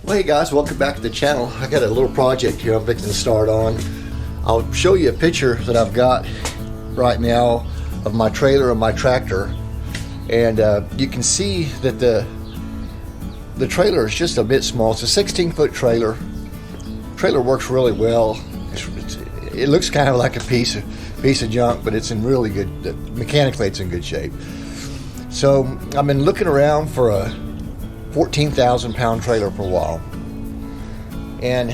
Well, hey guys, welcome back to the channel. I got a little project here I'm fixing to start on. I'll show you a picture that I've got right now of my trailer and my tractor, and you can see that the trailer is just a bit small. It's a 16-foot trailer. Trailer works really well. It looks kind of like a piece of junk, but it's in really good, mechanically it's in good shape. So I've been looking around for a 14,000 pound trailer for a while. And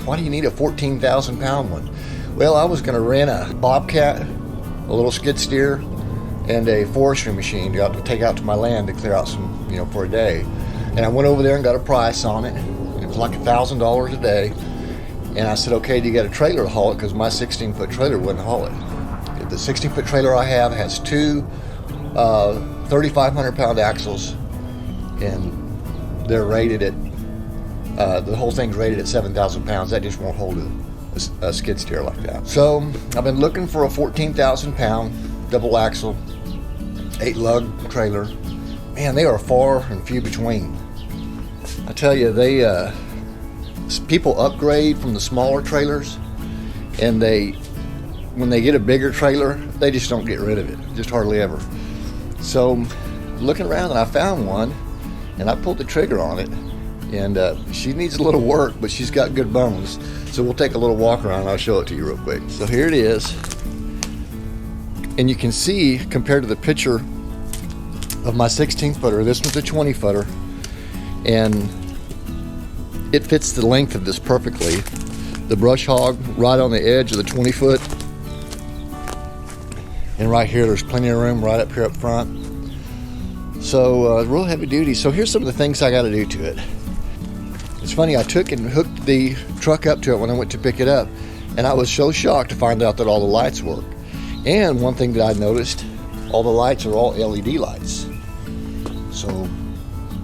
why do you need a 14,000 pound one? Well, I was going to rent a bobcat, a little skid steer, and a forestry machine to take out to my land to clear out some, for a day. And I went over there and got a price on it. It was like $1,000 a day. And I said, okay, do you got a trailer to haul it? Because my 16-foot trailer wouldn't haul it. The 16-foot trailer I have has two 3,500 pound axles, and they're rated at, the whole thing's rated at 7,000 pounds. That just won't hold a skid steer like that. So I've been looking for a 14,000 pound double axle, 8 lug trailer. Man, they are far and few between. I tell you, people upgrade from the smaller trailers, and when they get a bigger trailer, they just don't get rid of it, just hardly ever. So looking around, and I found one, and I pulled the trigger on it, and she needs a little work, but she's got good bones. So we'll take a little walk around and I'll show it to you real quick. So here it is, and you can see, compared to the picture of my 16-footer, this one's a 20-footer, and it fits the length of this perfectly. The brush hog right on the edge of the 20-foot, and right here there's plenty of room right up here up front. So real heavy duty. So here's some of the things I got to do to it. It's funny, I took and hooked the truck up to it when I went to pick it up, and I was so shocked to find out that all the lights work. And one thing that I noticed, all the lights are all LED lights. So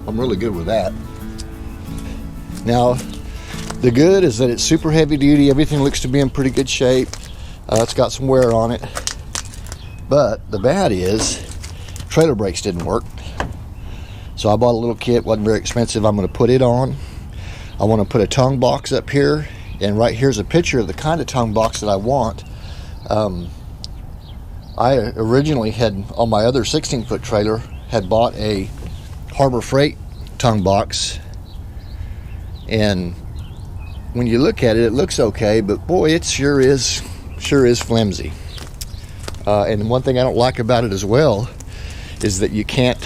I'm really good with that. Now, the good is that it's super heavy duty. Everything looks to be in pretty good shape. It's got some wear on it. But the bad is, trailer brakes didn't work. So I bought a little kit, wasn't very expensive. I'm going to put it on. I want to put a tongue box up here, and right here's a picture of the kind of tongue box that I want. I originally had, on my other 16-foot trailer, had bought a Harbor Freight tongue box, and when you look at it, it looks okay, but boy, it sure is flimsy. And one thing I don't like about it as well is that you can't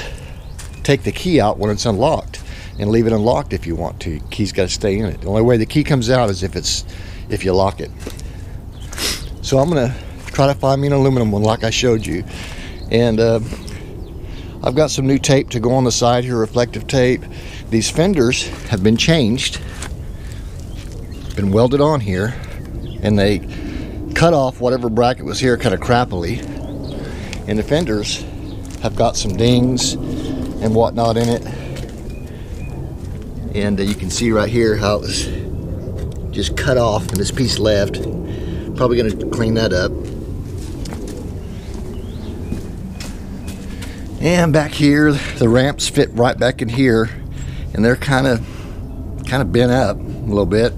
take the key out when it's unlocked and leave it unlocked if you want to. The key's got to stay in it. The only way the key comes out is if you lock it. So I'm gonna try to find me an aluminum one like I showed you, and I've got some new tape to go on the side here, reflective tape. These fenders have been changed, been welded on here, and they cut off whatever bracket was here kind of crappily, and the fenders have got some dings and whatnot in it, and you can see right here how it was just cut off and this piece left. Probably going to clean that up. And back here, the ramps fit right back in here, and they're kind of bent up a little bit.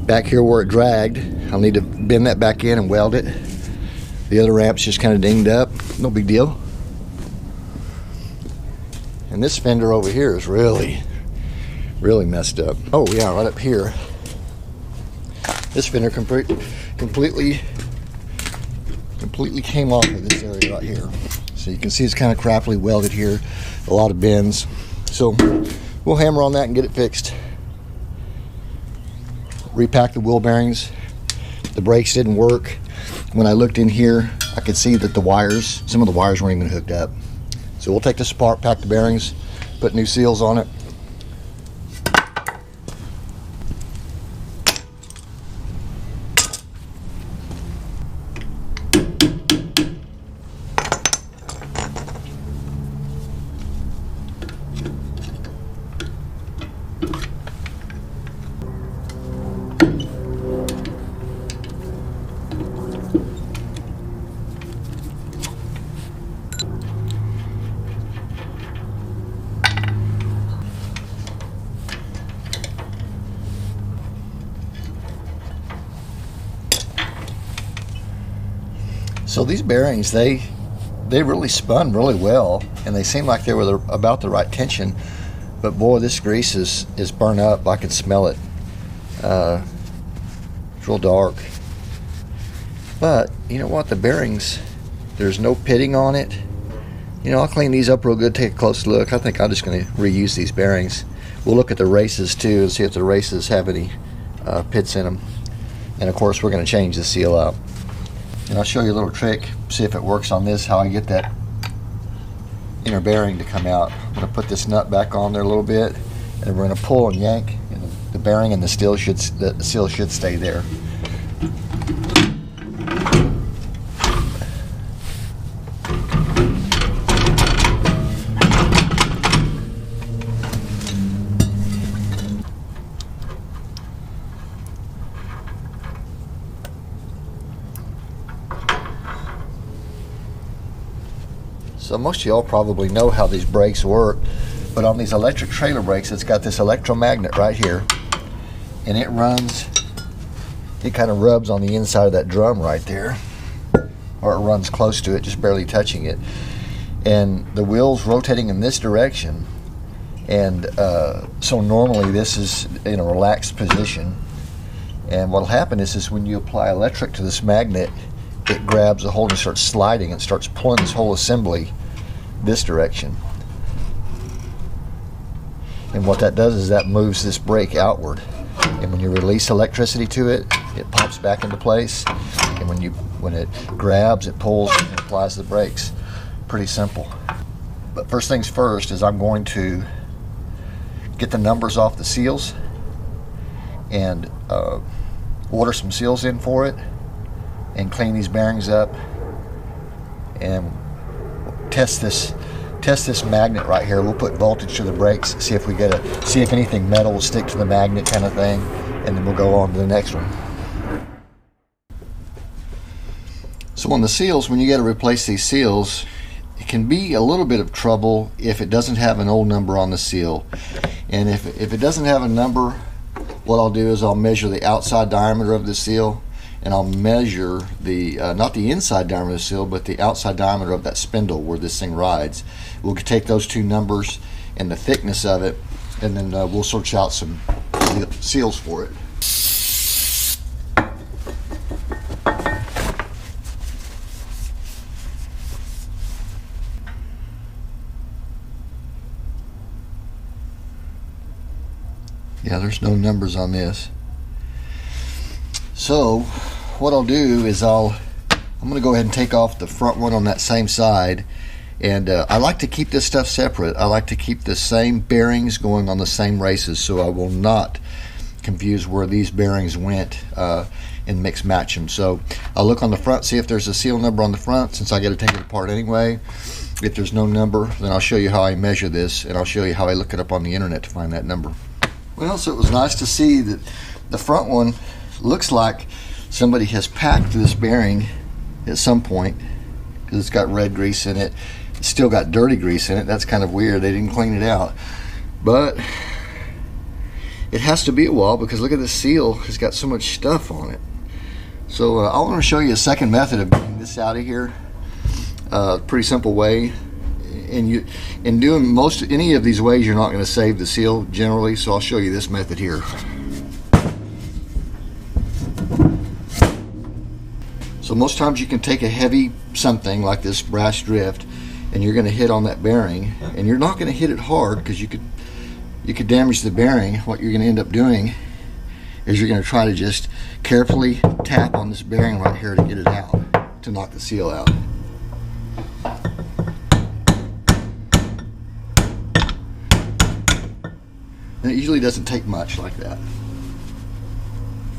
Back here where it dragged, I'll need to bend that back in and weld it. The other ramp's just kind of dinged up, no big deal. And this fender over here is really messed up. Oh yeah, right up here. This fender completely came off of this area right here. So you can see it's kind of crappily welded here, a lot of bends. So we'll hammer on that and get it fixed. Repack the wheel bearings. The brakes didn't work. When I looked in here, I could see that some of the wires weren't even hooked up. So we'll take this apart, pack the bearings, put new seals on it. So these bearings, they really spun really well, and they seem like they were about the right tension. But boy, this grease is burnt up. I can smell it. It's real dark. But you know what? The bearings, there's no pitting on it. You know, I'll clean these up real good, take a close look. I think I'm just going to reuse these bearings. We'll look at the races too and see if the races have any pits in them. And of course, we're going to change the seal out. And I'll show you a little trick, see if it works on this, how I get that inner bearing to come out. I'm going to put this nut back on there a little bit, and we're going to pull and yank, and the bearing and the seal should stay there. So most of y'all probably know how these brakes work, but on these electric trailer brakes, it's got this electromagnet right here, and it kind of rubs on the inside of that drum right there, or it runs close to it, just barely touching it. And the wheel's rotating in this direction, and so normally this is in a relaxed position. And what'll happen is when you apply electric to this magnet, it grabs the hole and starts sliding and starts pulling this whole assembly this direction. And what that does is that moves this brake outward. And when you release electricity to it, it pops back into place. And when it grabs, it pulls and applies the brakes. Pretty simple. But first things first is I'm going to get the numbers off the seals and order some seals in for it, and clean these bearings up and test this magnet right here. We'll put voltage to the brakes, see if anything metal will stick to the magnet, kind of thing, and then we'll go on to the next one. So on the seals, when you got to replace these seals, it can be a little bit of trouble if it doesn't have an old number on the seal. And if it doesn't have a number, what I'll do is I'll measure the outside diameter of the seal, and I'll measure the not the inside diameter of the seal, but the outside diameter of that spindle where this thing rides. We'll take those two numbers and the thickness of it, and then we'll search out some seals for it. Yeah, there's no numbers on this. So what I'll do is I'm going to go ahead and take off the front one on that same side, and I like to keep this stuff separate. I like to keep the same bearings going on the same races, so I will not confuse where these bearings went and mix match them. So I'll look on the front, see if there's a seal number on the front, since I got to take it apart anyway. If there's no number, then I'll show you how I measure this, and I'll show you how I look it up on the internet to find that number. Well, so it was nice to see that the front one looks like somebody has packed this bearing at some point, because it's got red grease in it. It's still got dirty grease in it. That's kind of weird. They didn't clean it out. But it has to be a while, because look at the seal. It's got so much stuff on it. So I want to show you a second method of getting this out of here. Pretty simple way. And in doing any of these ways, you're not going to save the seal generally, so I'll show you this method here. So most times you can take a heavy something like this brass drift, and you're going to hit on that bearing, and you're not going to hit it hard, because you could damage the bearing. What you're going to end up doing is you're going to try to just carefully tap on this bearing right here to get it out, to knock the seal out. And it usually doesn't take much like that.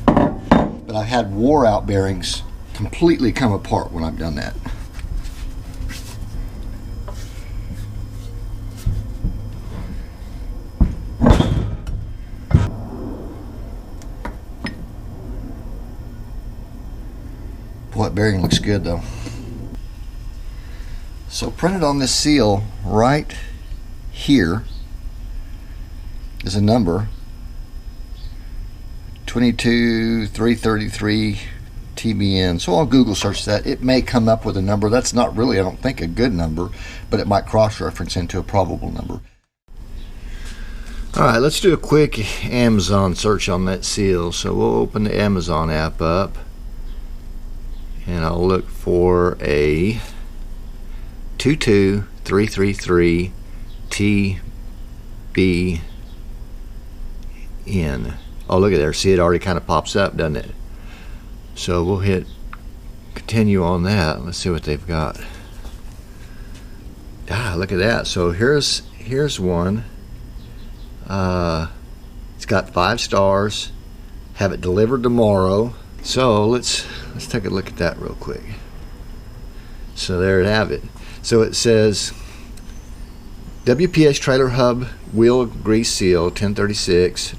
But I've had wore out bearings completely come apart when I've done that. Boy, that bearing looks good though. So printed on this seal right here is a number 22 333 TBN. So I'll Google search that. It may come up with a number. That's not really, I don't think, a good number, but it might cross-reference into a probable number. All right, let's do a quick Amazon search on that seal. So we'll open the Amazon app up, and I'll look for a 22333 TBN. Oh, look at there. See, it already kind of pops up, doesn't it? So we'll hit continue on that. Let's see what they've got. Ah, look at that. So here's one. It's got 5 stars. Have it delivered tomorrow. So let's take a look at that real quick. So there you have it. So it says WPS trailer hub wheel grease seal 1036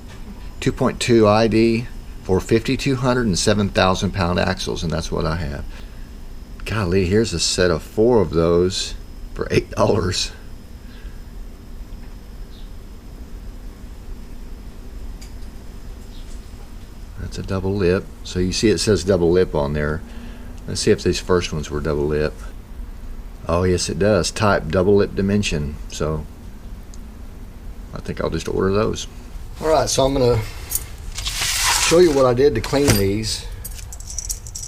2.2 ID for 5,200 and 7,000 pound axles, and that's what I have. Golly, here's a set of 4 of those for $8. That's a double lip. So you see it says double lip on there. Let's see if these first ones were double lip. Oh yes, it does. Type double lip dimension. So I think I'll just order those. Alright, so I'm going to show you what I did to clean these.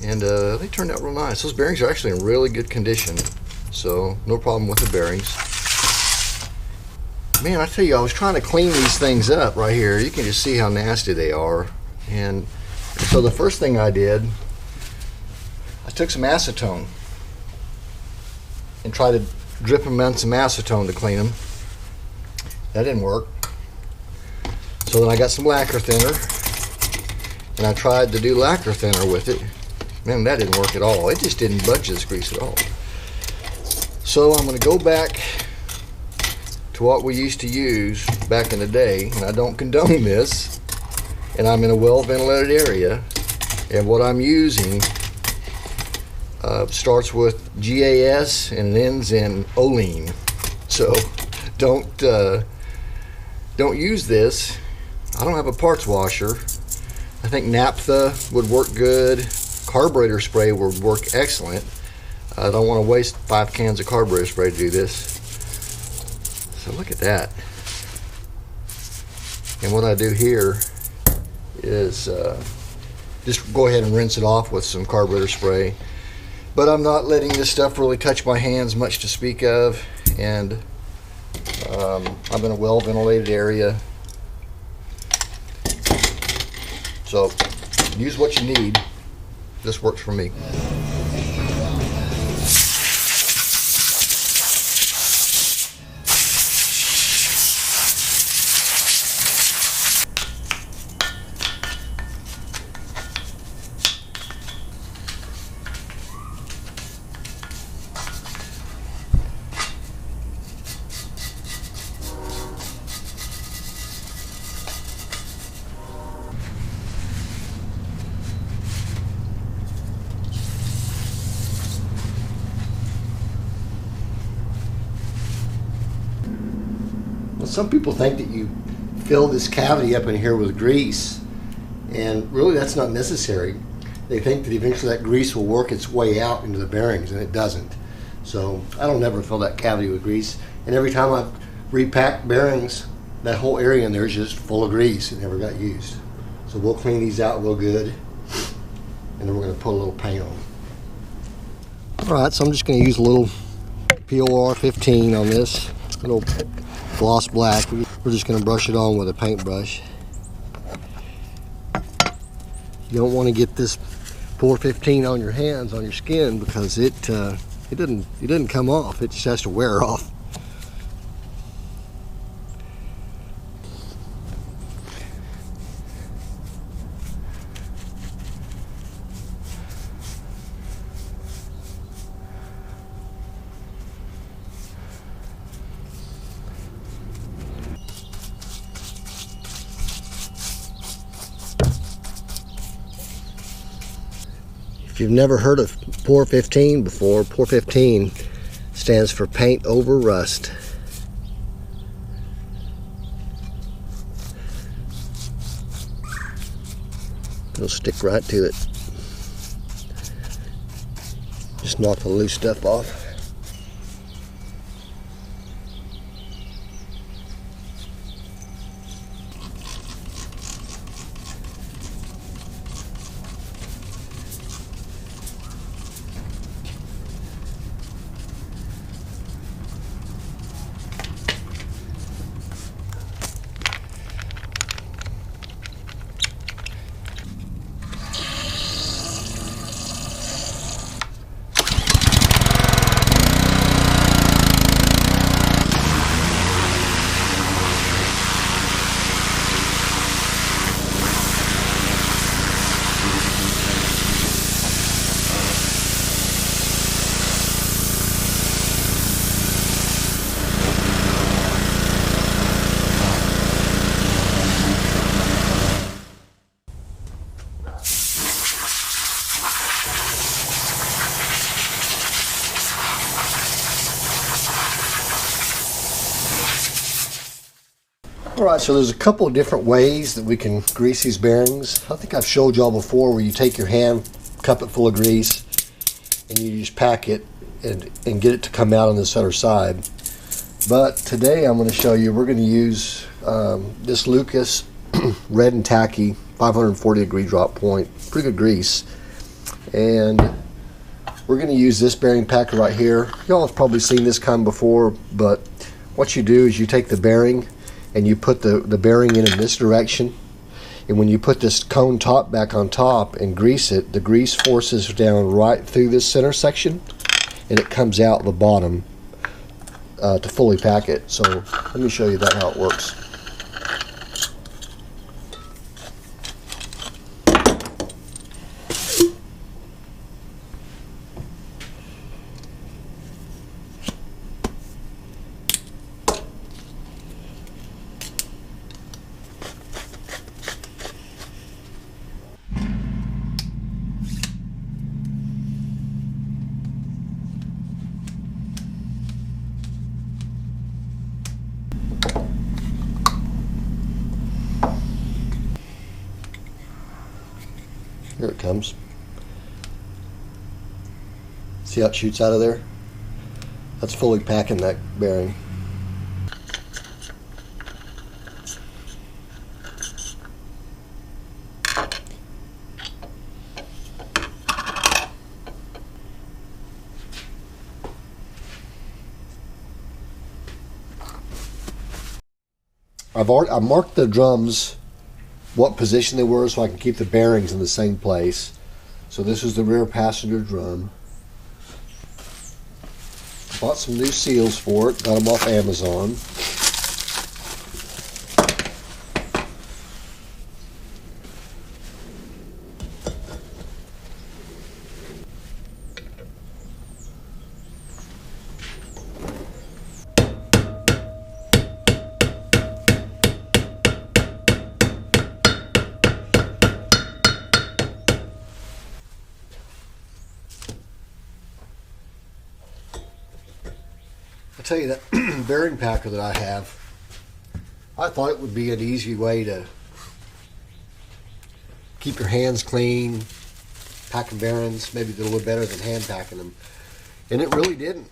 And they turned out real nice. Those bearings are actually in really good condition. So no problem with the bearings. Man, I tell you, I was trying to clean these things up right here. You can just see how nasty they are. And so the first thing I did, I took some acetone and tried to drip them in some acetone to clean them. That didn't work. So then I got some lacquer thinner and I tried to do lacquer thinner with it. Man, that didn't work at all. It just didn't budge this grease at all. So I'm going to go back to what we used to use back in the day, and I don't condone this. And I'm in a well-ventilated area, and what I'm using starts with GAS and ends in Olean. So don't use this. I don't have a parts washer. I think naphtha would work good. Carburetor spray would work excellent. I don't want to waste 5 cans of carburetor spray to do this. So look at that. And what I do here is just go ahead and rinse it off with some carburetor spray, but I'm not letting this stuff really touch my hands much to speak of, and I'm in a well ventilated area, so use what you need. This works for me. Some people think that you fill this cavity up in here with grease, and really that's not necessary. They think that eventually that grease will work its way out into the bearings, and it doesn't. So I don't ever fill that cavity with grease, and every time I've repacked bearings, that whole area in there is just full of grease. It never got used. So we'll clean these out real good, and then we're going to put a little paint on them. Alright, so I'm just going to use a little POR 15 on this. A little gloss black. We're just going to brush it on with a paintbrush. You don't want to get this POR 15 on your hands, on your skin, because it doesn't come off. It just has to wear off. If you've never heard of POR 15 before, POR 15 stands for paint over rust. It'll stick right to it. Just knock the loose stuff off. Alright, so there's a couple of different ways that we can grease these bearings. I think I've showed y'all before where you take your hand, cup it full of grease, and you just pack it and get it to come out on this other side. But today I'm going to show you, we're going to use this Lucas red and tacky 540 degree drop point, pretty good grease. And we're going to use this bearing packer right here. Y'all have probably seen this kind before, but what you do is you take the bearing and you put the bearing in this direction, and when you put this cone top back on top and grease it, the grease forces down right through this center section and it comes out the bottom to fully pack it. So let me show you that how it works. Here it comes. See how it shoots out of there? That's fully packing that bearing. I've marked the drums what position they were so I can keep the bearings in the same place. So this is the rear passenger drum. Bought some new seals for it, got them off Amazon. I tell you, that bearing packer that I have, I thought it would be an easy way to keep your hands clean, packing bearings, maybe a little bit better than hand packing them, and it really didn't.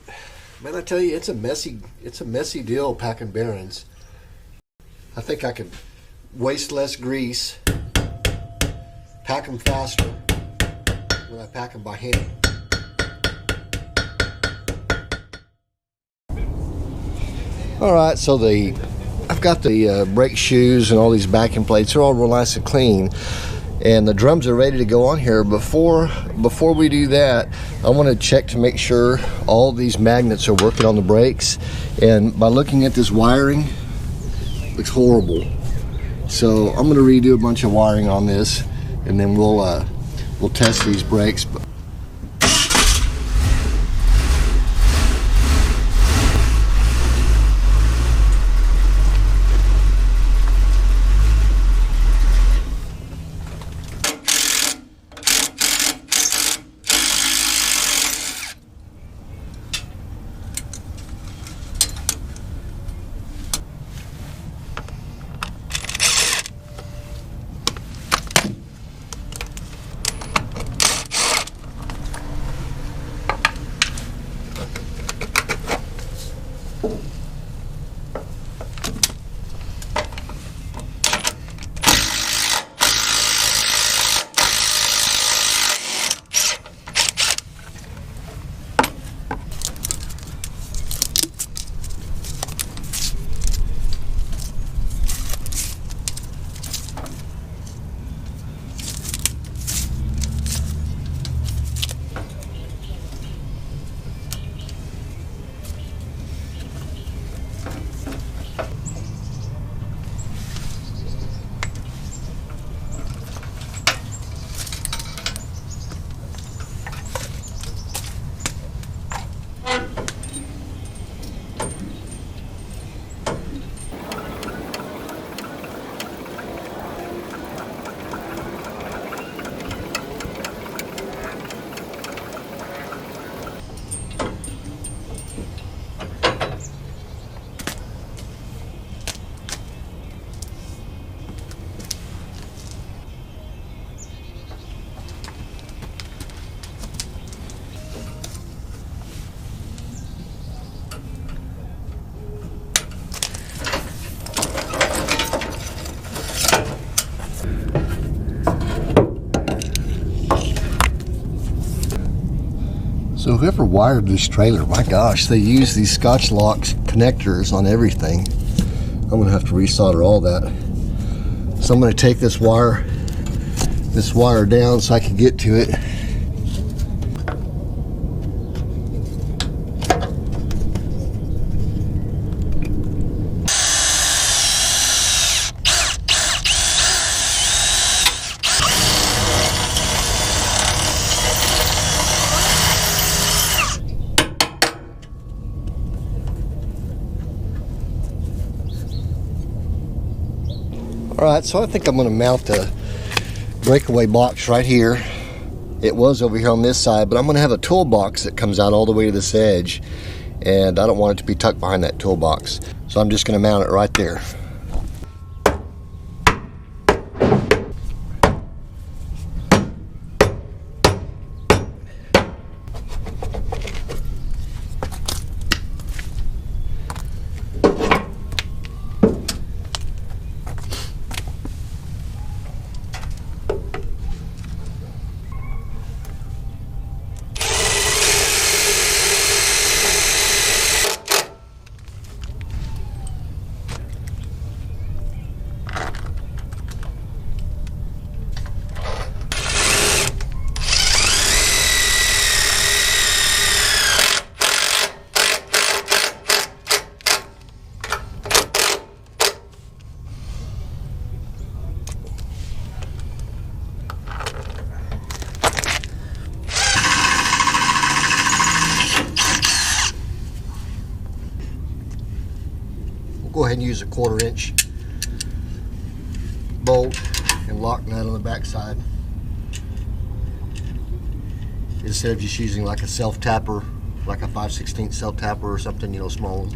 Man, I tell you, it's a messy deal packing bearings. I think I could waste less grease, pack them faster when I pack them by hand. Alright, so I've got the brake shoes and all these backing plates. They're all real nice and clean, and the drums are ready to go on here. Before we do that, I want to check to make sure all these magnets are working on the brakes, and by looking at this wiring, it looks horrible. So I'm going to redo a bunch of wiring on this, and then we'll test these brakes. So whoever wired this trailer, my gosh, they use these Scotch locks connectors on everything. I'm gonna have to resolder all that. So I'm gonna take this wire down so I can get to it. Alright, so I think I'm going to mount the breakaway box right here. It was over here on this side, but I'm going to have a toolbox that comes out all the way to this edge, and I don't want it to be tucked behind that toolbox. So I'm just going to mount it right there. Go ahead and use a 1/4 inch bolt and lock nut on the back side instead of just using like a self tapper, like a 5/16 self tapper or something, you know, small one.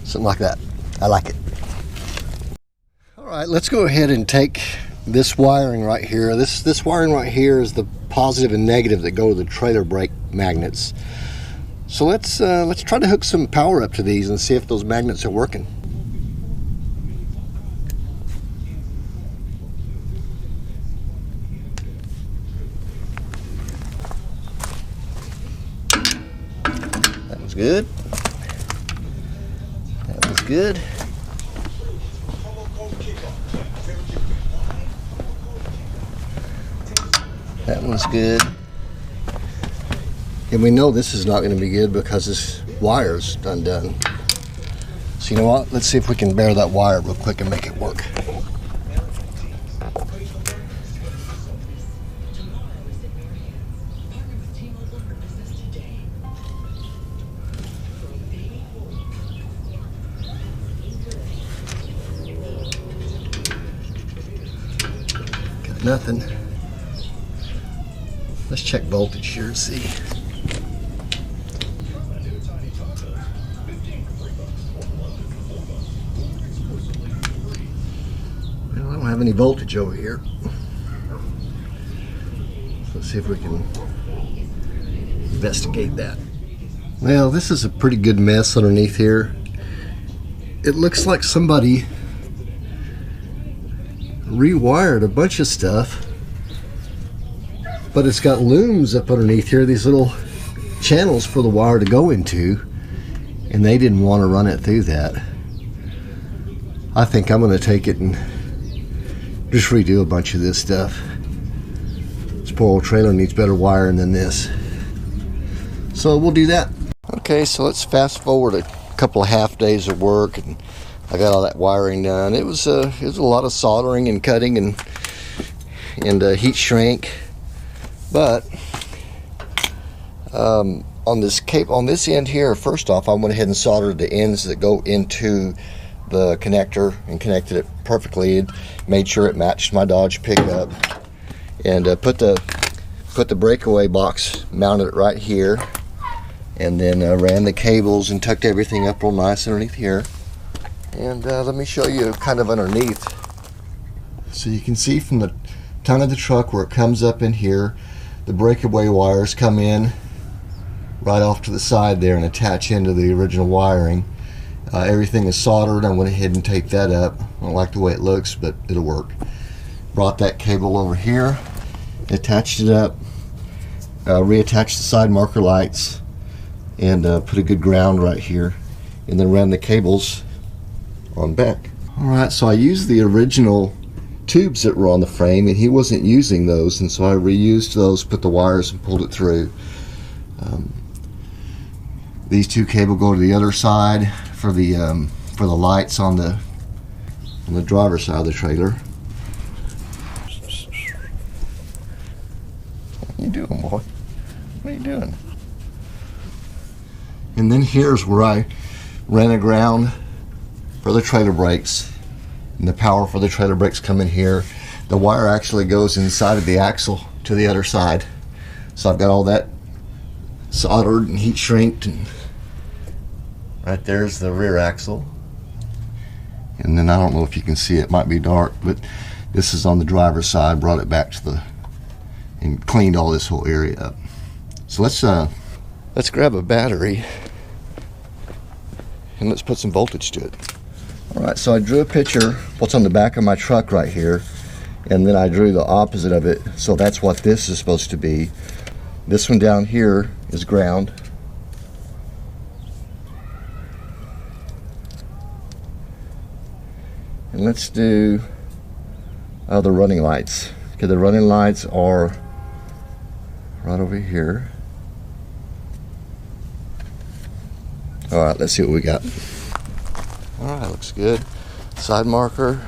Something like that. I like it. All right, let's go ahead and take this wiring right here. This wiring right here is the positive and negative that go to the trailer brake magnets. So let's try to hook some power up to these and see if those magnets are working. That was good. Good. That one's good. And we know this is not going to be good because this wire's undone. So you know what? Let's see if we can bare that wire real quick and make it work. Nothing. Let's check voltage here and see. Well, I don't have any voltage over here. Let's see if we can investigate that. Well, this is a pretty good mess underneath here. It looks like somebody rewired a bunch of stuff, but it's got looms up underneath here, these little channels for the wire to go into, and they didn't want to run it through that. I think I'm going to take it and just redo a bunch of this stuff. This poor old trailer needs better wiring than this, so we'll do that. Okay, so let's fast forward a couple of half days of work, and I got all that wiring done. It was a lot of soldering and cutting and heat shrink, but on this cape on this end here, first off, I went ahead and soldered the ends that go into the connector and connected it perfectly. It made sure it matched my Dodge pickup, and put the breakaway box, mounted it right here, and then ran the cables and tucked everything up real nice underneath here. And let me show you kind of underneath. So you can see from the tongue of the truck where it comes up in here, the breakaway wires come in right off to the side there and attach into the original wiring. Everything is soldered. I went ahead and taped that up. I don't like the way it looks, but it'll work. Brought that cable over here, attached it up, reattached the side marker lights, and put a good ground right here, and then ran the cables on back. Alright, so I used the original tubes that were on the frame, and he wasn't using those, and so I reused those, put the wires and pulled it through. These two cable go to the other side for the lights on the driver's side of the trailer. What are you doing, boy? What are you doing? And then here's where I ran a ground for the trailer brakes, and the power for the trailer brakes come in here. The wire actually goes inside of the axle to the other side, so I've got all that soldered and heat shrinked, and right there's the rear axle. And then I don't know if you can see it, might be dark, but this is on the driver's side. Brought it back to the, and cleaned all this whole area up. So let's grab a battery and let's put some voltage to it. Alright, so I drew a picture what's on the back of my truck right here, and then I drew the opposite of it, so that's what this is supposed to be. This one down here is ground. And let's do the running lights. Okay, the running lights are right over here. Alright, let's see what we got. Alright, looks good. Side marker.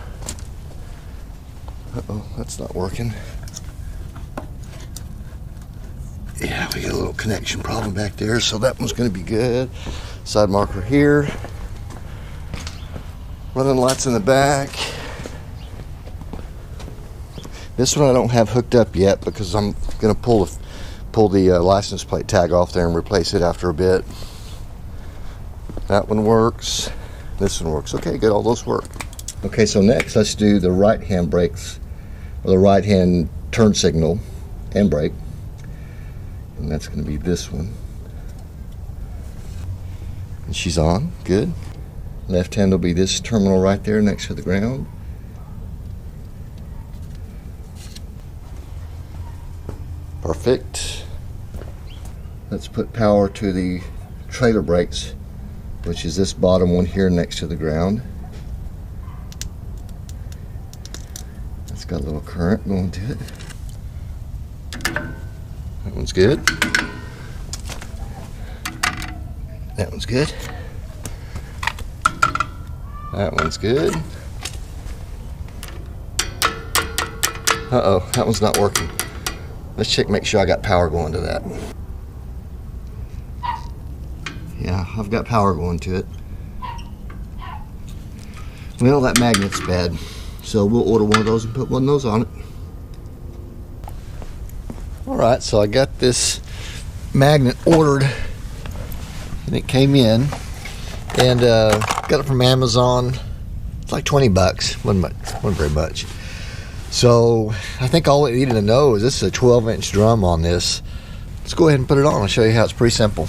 Uh-oh, that's not working. Yeah, we got a little connection problem back there, so that one's going to be good. Side marker here. Running lights in the back. This one I don't have hooked up yet because I'm going to pull the license plate tag off there and replace it after a bit. That one works. This one works. Okay, good. All those work. Okay, so next let's do the right hand brakes, or the right hand turn signal and brake. And that's going to be this one. And she's on. Good. Left hand will be this terminal right there next to the ground. Perfect. Let's put power to the trailer brakes, which is this bottom one here next to the ground. It's got a little current going to it. That one's good. That one's good. That one's good. Uh-oh, that one's not working. Let's check, make sure I got power going to that. Yeah, I've got power going to it. Well, that magnet's bad, so we'll order one of those and put one of those on it. Alright, so I got this magnet ordered, and it came in, and got it from Amazon. It's like 20 bucks, wasn't very much. So I think all it needed to know is this is a 12-inch drum on this. Let's go ahead and put it on. I'll show you how it's pretty simple.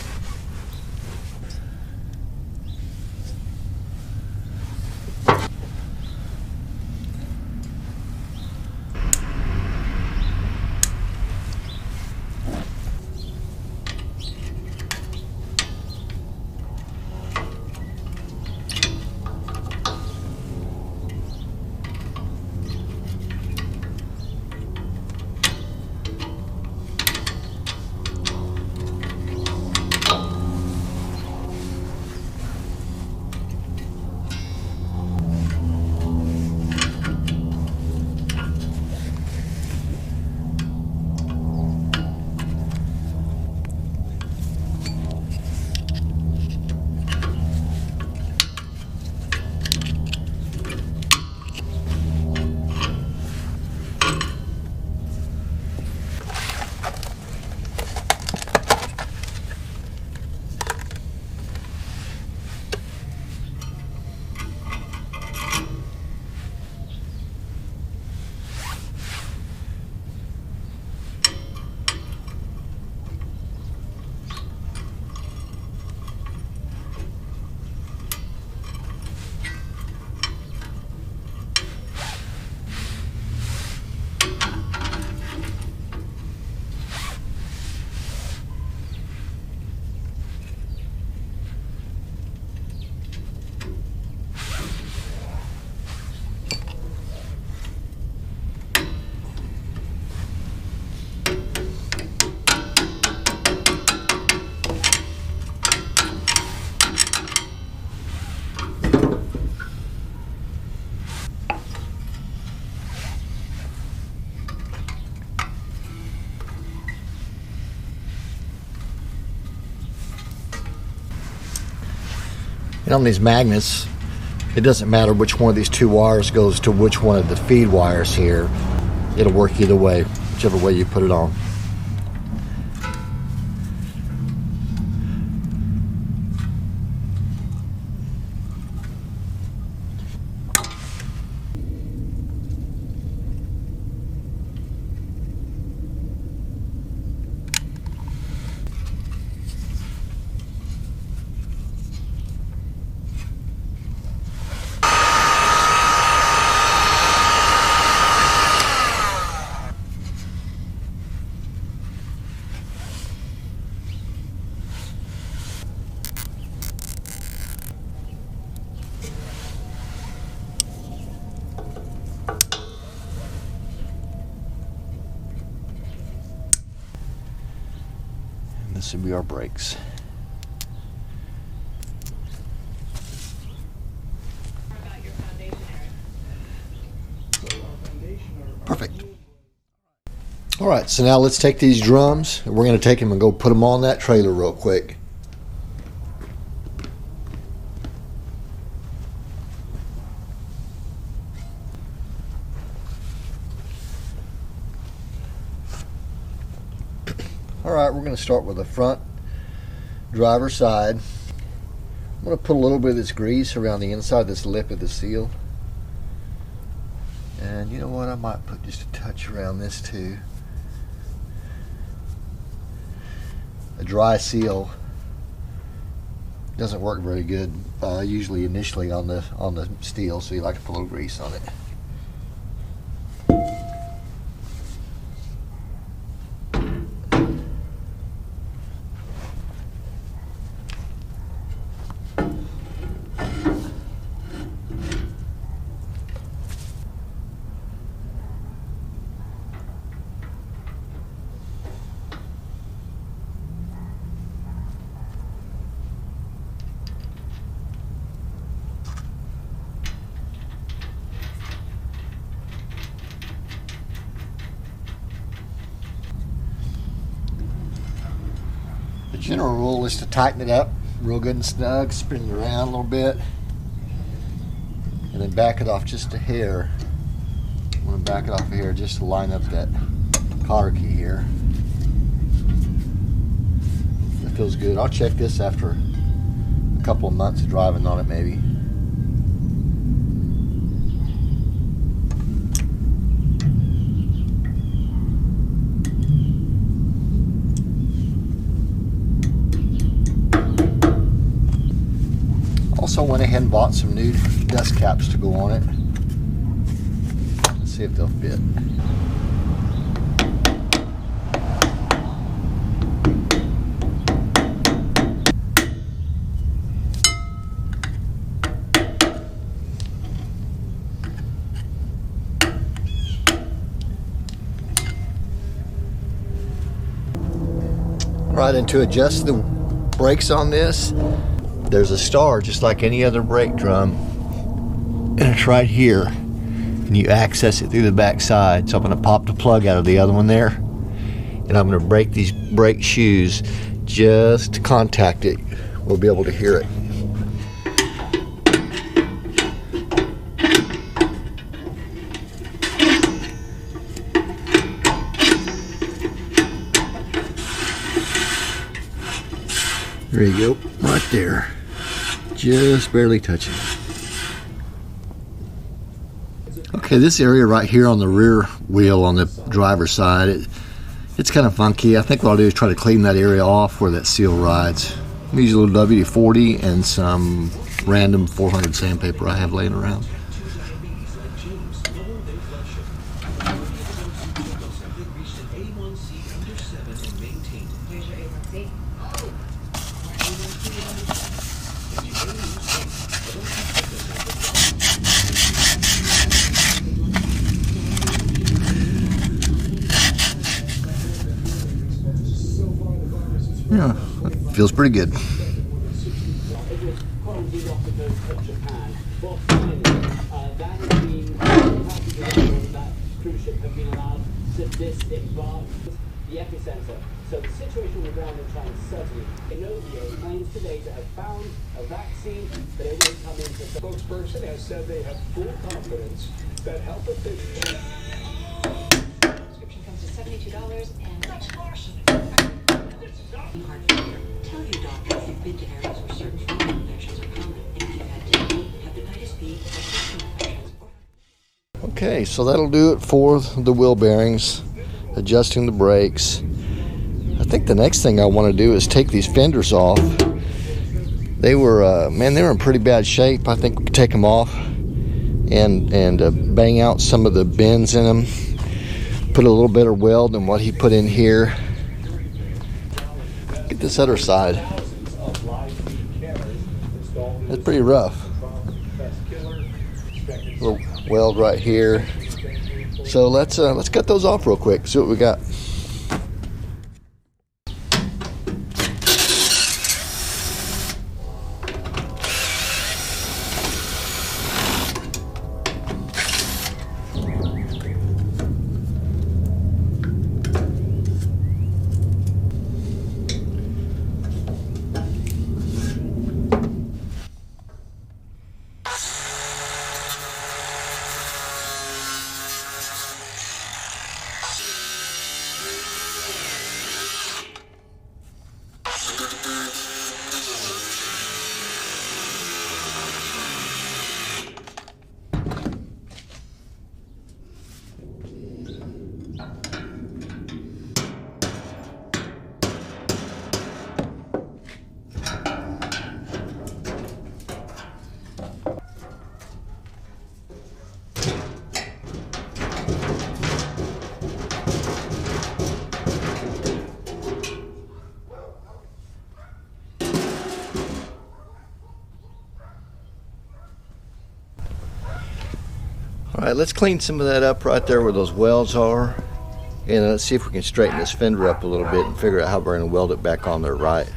And on these magnets, it doesn't matter which one of these two wires goes to which one of the feed wires here. It'll work either way, whichever way you put it on. This would be our brakes. Perfect. All right, so now let's take these drums and we're going to take them and go put them on that trailer real quick. Alright, we're going to start with the front driver's side. I'm going to put a little bit of this grease around the inside of this lip of the seal. And you know what, I might put just a touch around this too. A dry seal doesn't work very good usually initially on the steel, so you like to put a little grease on it. The general rule is to tighten it up real good and snug, spin it around a little bit, and then back it off just a hair. I'm going to back it off here just to line up that cotter key here. That feels good. I'll check this after a couple of months of driving on it maybe. Also went ahead and bought some new dust caps to go on it. Let's see if they'll fit. Right, and to adjust the brakes on this, there's a star just like any other brake drum, and it's right here, and you access it through the back side. So I'm going to pop the plug out of the other one there, and I'm going to break these brake shoes just to contact it. We'll be able to hear it. There you go, right there. Just barely touching. Okay, this area right here on the rear wheel on the driver's side, it's kind of funky. I think what I'll do is try to clean that area off where that seal rides. I'm use a little WD-40 and some random 400 sandpaper I have laying around. Yeah, that feels pretty good. the epicenter. So the situation with ground and trying to suddenly, Inovio claims today to have found a vaccine, but it will come into... The spokesperson has said they have full confidence that health officials... Prescription comes to $72 and... That's larceny. Heart failure. Tell your doctor if you've been to areas where certain food infections are common, and if you've had dengue, hepatitis B, or sexual infections. Okay, so that'll do it for the wheel bearings, adjusting the brakes. I think the next thing I want to do is take these fenders off. They were, man, they were in pretty bad shape. I think we could take them off and bang out some of the bends in them. Put a little better weld than what he put in here. Get this other side. That's pretty rough. Little weld right here. So let's cut those off real quick. See what we got. Alright, let's clean some of that up right there where those welds are, and let's see if we can straighten this fender up a little bit and figure out how we're going to weld it back on there right.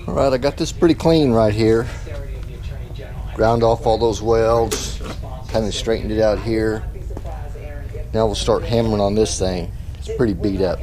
Alright, I got this pretty clean right here. Ground off all those welds, kind of straightened it out here. Now we'll start hammering on this thing. It's pretty beat up.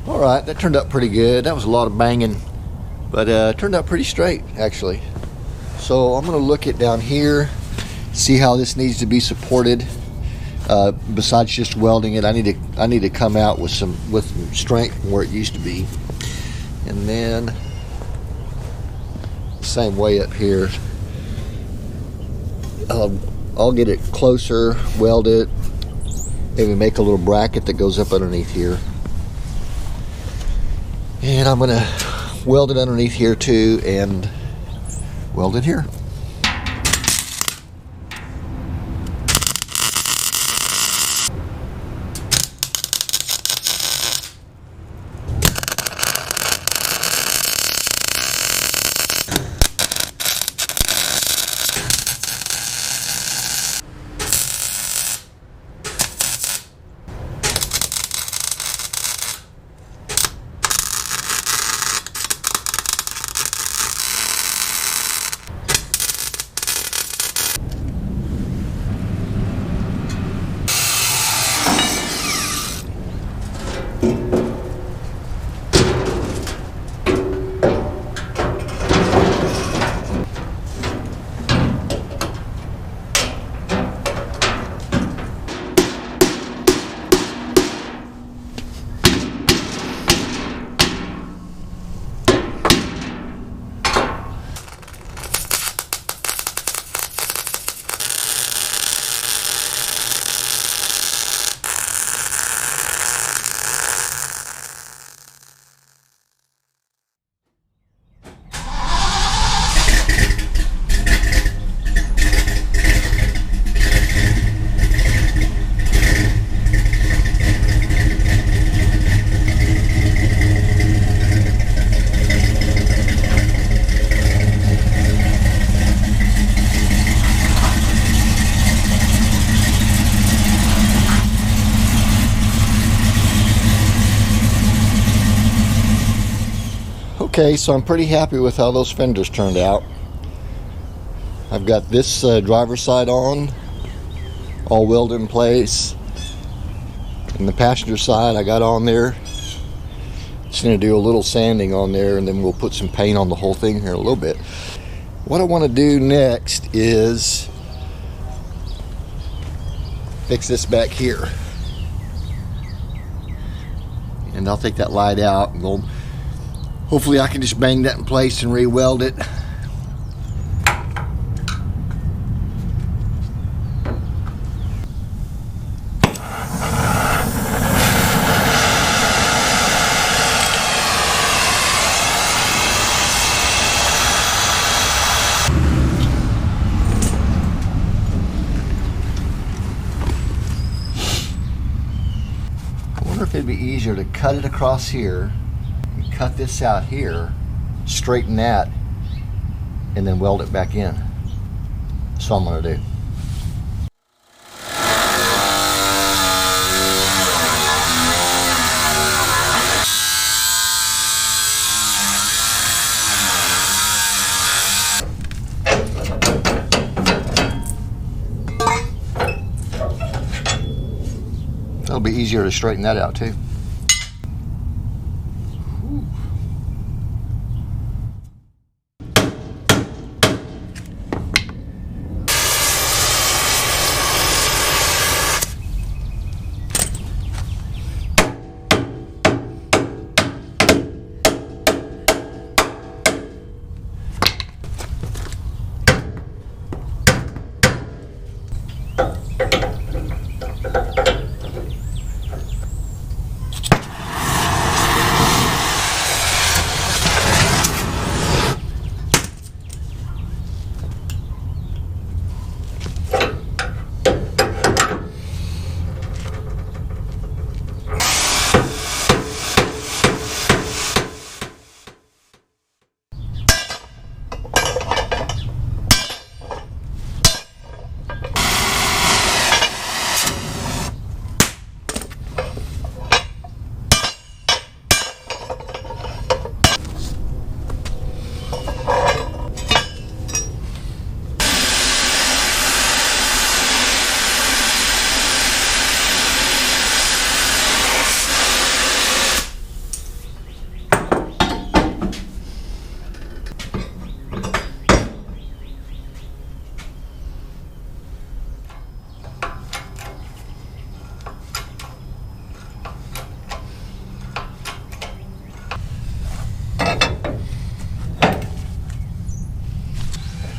Alright, that turned out pretty good. That was a lot of banging, but it turned out pretty straight actually. So I'm going to look it down here, see how this needs to be supported. Besides just welding it, I need to come out with some strength from where it used to be, and then same way up here. I'll get it closer, weld it, maybe make a little bracket that goes up underneath here. And I'm going to weld it underneath here too and weld it here. Okay, so I'm pretty happy with how those fenders turned out. I've got this driver's side on, all welded in place. And the passenger side I got on there. Just gonna do a little sanding on there, and then we'll put some paint on the whole thing here in a little bit. What I want to do next is fix this back here. And I'll take that light out and go, hopefully I can just bang that in place and re-weld it. I wonder if it'd be easier to cut it across here and cut this out here, straighten that, and then weld it back in. That's what I'm going to do. It'll be easier to straighten that out too.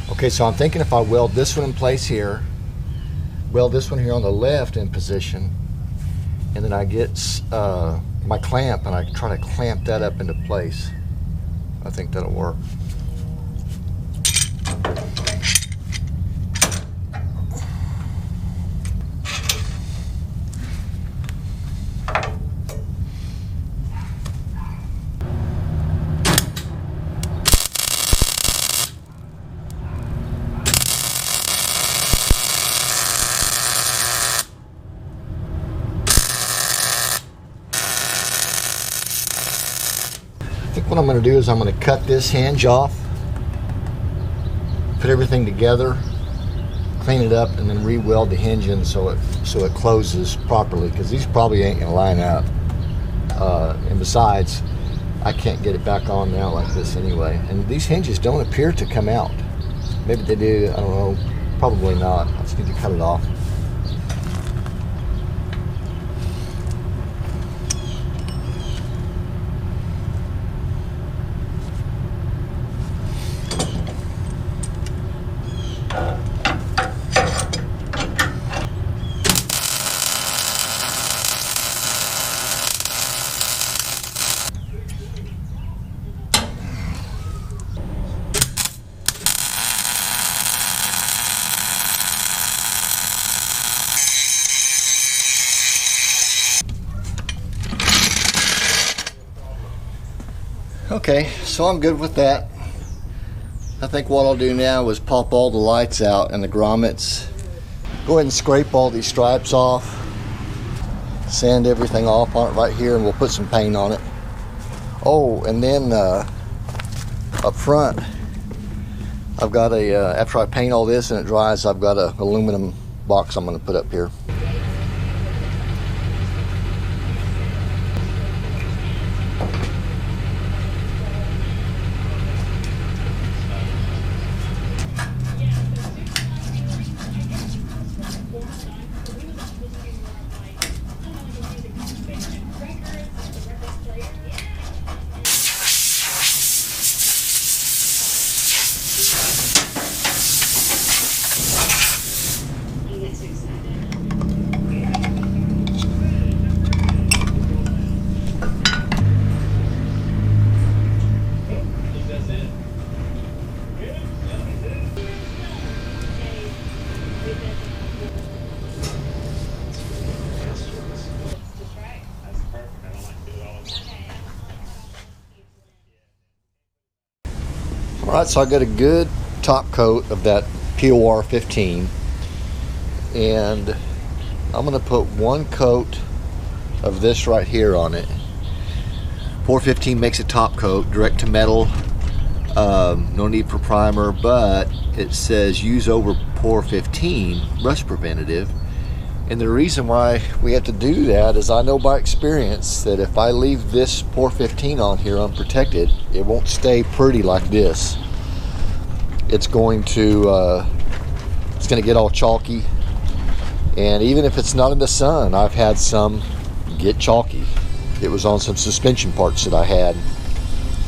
Okay, so I'm thinking if I weld this one in place here, weld this one here on the left in position, and then I get my clamp and I try to clamp that up into place. I think that'll work. What I'm going to do is I'm going to cut this hinge off, put everything together, clean it up, and then re-weld the hinge in so it closes properly, because these probably ain't going to line up. And besides, I can't get it back on now like this anyway. And these hinges don't appear to come out. Maybe they do, I don't know. Probably not. I just need to cut it off. Okay, so I'm good with that. I think what I'll do now is pop all the lights out and the grommets. Go ahead and scrape all these stripes off. Sand everything off on it right here, and we'll put some paint on it. Oh, and then up front, I've got a, after I paint all this and it dries, I've got a aluminum box I'm going to put up here. Alright, so I got a good top coat of that POR 15, and I'm going to put one coat of this right here on it. POR 15 makes a top coat, direct to metal, no need for primer, but it says use over POR 15, rust preventative. And the reason why we have to do that is I know by experience that if I leave this POR 15 on here unprotected, it won't stay pretty like this. It's going to get all chalky, and even if it's not in the sun, I've had some get chalky. It was on some suspension parts that I had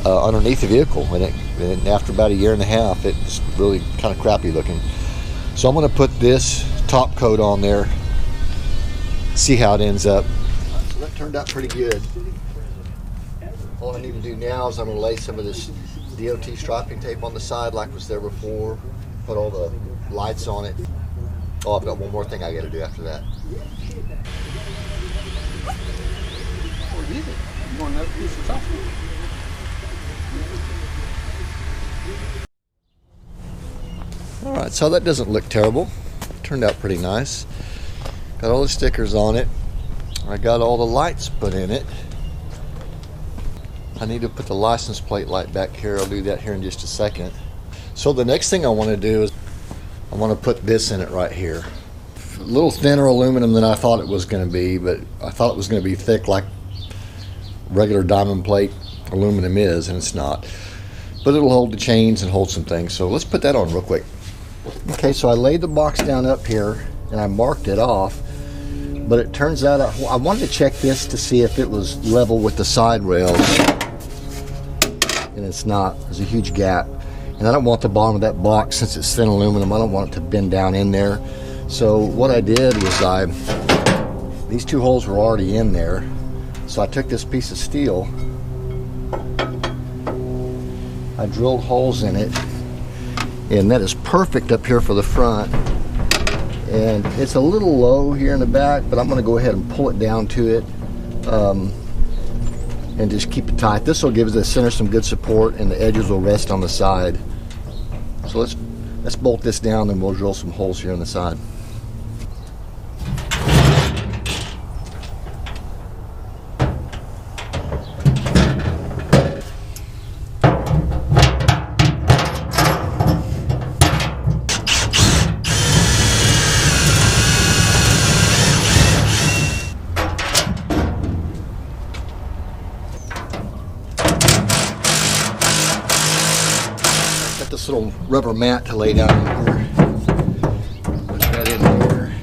underneath the vehicle, and after about a year and a half, it's really kind of crappy looking. So I'm going to put this top coat on there, see how it ends up. So that turned out pretty good. All I need to do now is I'm going to lay some of this DOT striping tape on the side like was there before, put all the lights on it. Oh, I've got one more thing I got to do after that. Alright, so that doesn't look terrible. It turned out pretty nice. Got all the stickers on it. I got all the lights put in it. I need to put the license plate light back here. I'll do that here in just a second. So the next thing I want to do is I want to put this in it right here. A little thinner aluminum than I thought it was going to be, but I thought it was going to be thick like regular diamond plate aluminum is, and it's not. But it'll hold the chains and hold some things. So let's put that on real quick. Okay, so I laid the box down up here and I marked it off, but it turns out I wanted to check this to see if it was level with the side rails, and it's not. There's a huge gap, and I don't want the bottom of that box, since it's thin aluminum, I don't want it to bend down in there. So what I did was these two holes were already in there, so I took this piece of steel, I drilled holes in it, and that is perfect up here for the front. And it's a little low here in the back, but I'm going to go ahead and pull it down to it and just keep it tight. This will give the center some good support, and the edges will rest on the side. So let's bolt this down, and we'll drill some holes here on the side. This little rubber mat to lay down in here. Put that in there.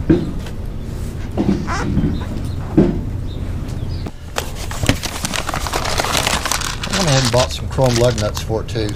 I went ahead and bought some chrome lug nuts for it too.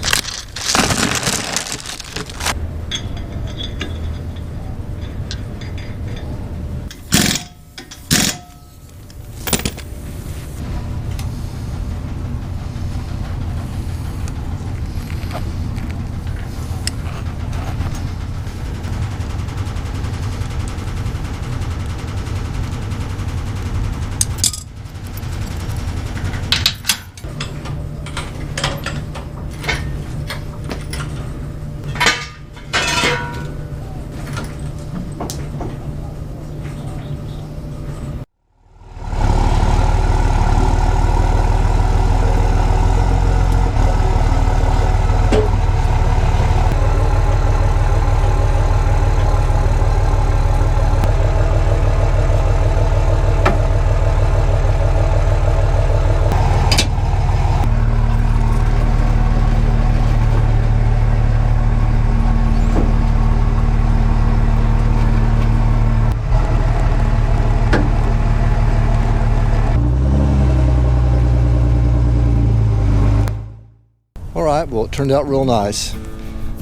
Alright, well it turned out real nice.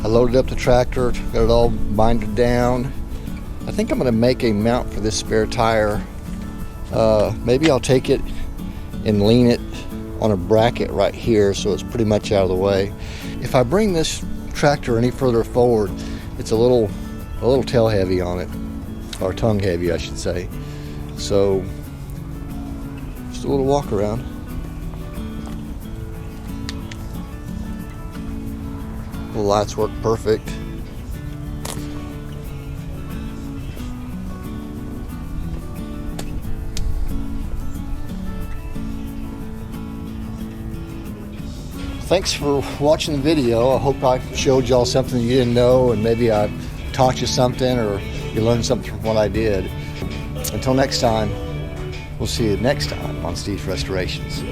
I loaded up the tractor, got it all binded down. I think I'm going to make a mount for this spare tire. Maybe I'll take it and lean it on a bracket right here so it's pretty much out of the way. If I bring this tractor any further forward, it's a little tail heavy on it, or tongue heavy I should say. So just a little walk around. The lights work perfect. Thanks for watching the video. I hope I showed y'all something you didn't know, and maybe I taught you something or you learned something from what I did. Until next time, we'll see you next time on Steve's Restorations.